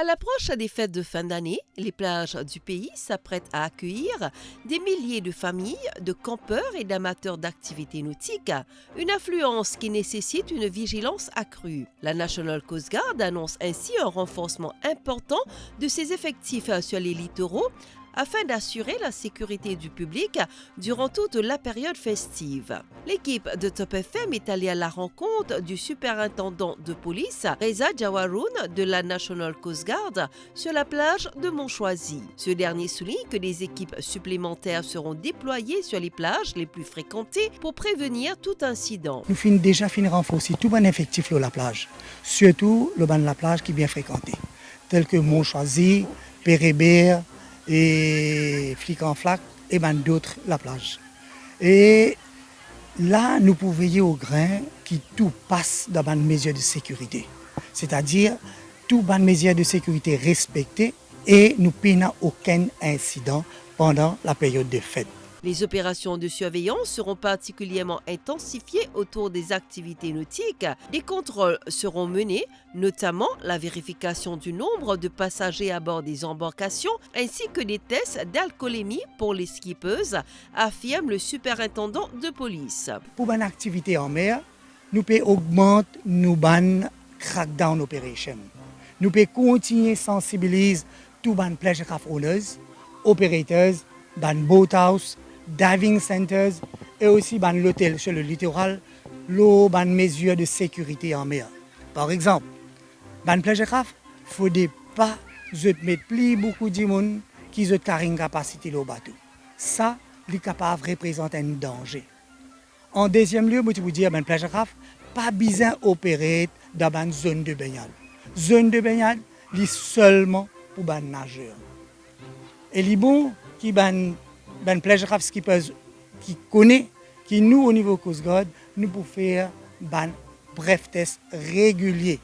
l'approche des fêtes de fin d'année, les plages du pays s'apprêtent à accueillir des milliers de familles, de campeurs et d'amateurs d'activités nautiques, une affluence qui nécessite une vigilance accrue. La National Coast Guard annonce ainsi un renforcement important de ses effectifs sur les littoraux afin d'assurer la sécurité du public durant toute la période festive. L'équipe de Top FM est allée à la rencontre du superintendant de police, Reza Jawaroun, de la National Coast Guard, sur la plage de Montchoisy. Ce dernier souligne que des équipes supplémentaires seront déployées sur les plages les plus fréquentées pour prévenir tout incident. Nous finissons déjà renforcer tout bon effectif de la plage, surtout le ban de la plage qui est bien fréquenté, tel que Montchoisy, Pérébert, et Flic-en-Flac et ben d'autres la plage. Et là, nous pouvons veiller au grain qui tout passe dans les mesures de sécurité. C'est-à-dire, tout les mesures de sécurité respectées et nous n'avons aucun incident pendant la période de fête. Les opérations de surveillance seront particulièrement intensifiées autour des activités nautiques. Des contrôles seront menés, notamment la vérification du nombre de passagers à bord des embarcations ainsi que des tests d'alcoolémie pour les skippeuses, affirme le superintendant de police. Pour une activité en mer, nous pouvons augmenter nos crackdown operation. Nous pouvons continuer à sensibiliser tous les pleasure craft owners, opérateurs, les boathouse, diving centers et aussi l'hôtel sur le littoral, les mesures de sécurité en mer. Par exemple, dans pleasure craft, il ne faut pas mettre plus beaucoup de monde qui ont une capacité au bateau. Ça, est capable de représenter un danger. En deuxième lieu, je vous dire, pleasure craft, pas besoin d'opérer dans une zone de baignade. Zone de baignade, c'est seulement pour les nageurs. Et les bons qui ben pleasure craft skippers qui connaît, qui nous au niveau Coast Guard, nous pouvons faire un bref test régulier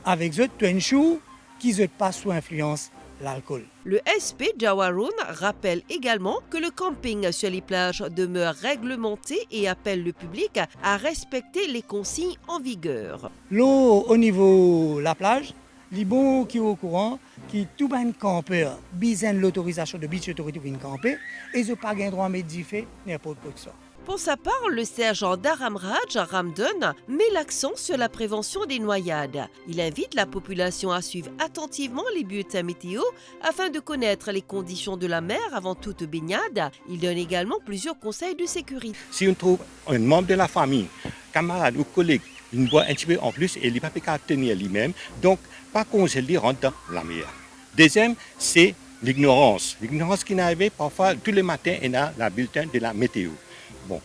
avec eux, to ensure qu'ils ne pas sous influence l'alcool. Le SP Jawaroun rappelle également que le camping sur les plages demeure réglementé et appelle le public à respecter les consignes en vigueur. L'eau au niveau de la plage, les bons qui sont au courant, qui tout les campeurs besoin de l'autorisation de Beach Authority pour camper, et ils n'ont pas le droit de modifier n'importe quoi que ce soit. Pour sa part, le sergent Dharamraj Ramdon met l'accent sur la prévention des noyades. Il invite la population à suivre attentivement les bulletins météo afin de connaître les conditions de la mer avant toute baignade. Il donne également plusieurs conseils de sécurité. Si on trouve un membre de la famille, camarade ou collègue, il boit un petit peu en plus et il n'est pas capable de tenir lui-même, donc pas congeler rentre dans la mer. Deuxième, c'est l'ignorance. L'ignorance qui n'arrive parfois tous les matins, il y a la bulletin de la météo. Bon,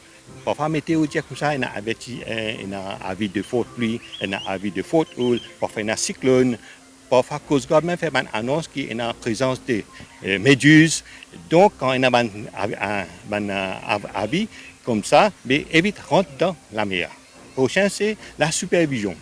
parfois, la météo dit comme ça, il y a un avis de forte pluie, il y a un avis de forte houle, parfois il y a un cyclone, parfois Coast Guard même fait une annonce qui est en présence de méduses. Donc, quand il y a un avis comme ça, mais évite rentre dans la mer. Prochain, c'est la supervision.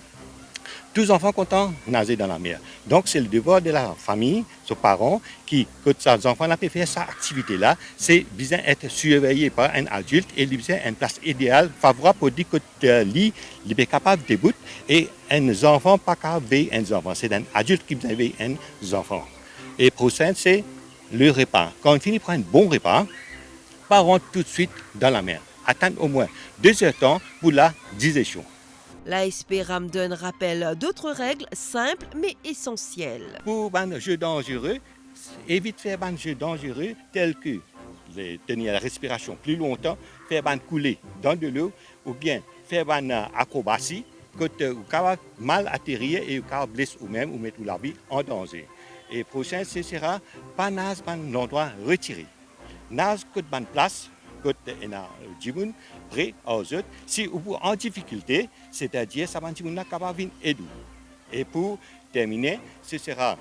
Tous les enfants contents nager dans la mer. Donc, c'est le devoir de la famille, ses parents, qui, quand ces enfants peuvent faire cette activité-là, c'est besoin d'être surveillé par un adulte et besoin une place idéale, favorable pour dire que lui, il est capable de bout et un enfant pas capable de veiller un enfant. C'est un adulte qui veut veiller un enfant. Et prochain, c'est le repas. Quand on finit par un bon repas, pas rentrer tout de suite dans la mer. Attendre au moins 2 heures de temps pour la digestion. L'ASP Ramdon rappelle d'autres règles simples mais essentielles. Pour les jeux dangereux, évite de faire des jeux dangereux tels que tenir la respiration plus longtemps, faire couler dans de l'eau ou bien faire une acrobatie que vous pouvez mal atterrir et vous pouvez blesser ou mettre la vie en danger. Et prochain, ce sera pas nager dans un endroit retiré. Nage que dans une place prêt aux autres. Si vous êtes en difficulté, c'est-à-dire que vous êtes capable d'aider. Et pour terminer, ce sera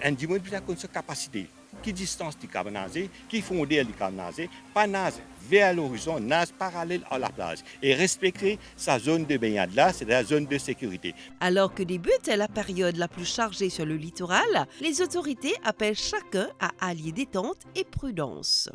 un dimanche qui a une capacité. Qui distance du cap nager, qui fondé du cap nager, pas nager vers l'horizon, nage parallèle à la plage et respecter sa zone de baignade là, c'est la zone de sécurité. Alors que débute la période la plus chargée sur le littoral, les autorités appellent chacun à allier détente et prudence.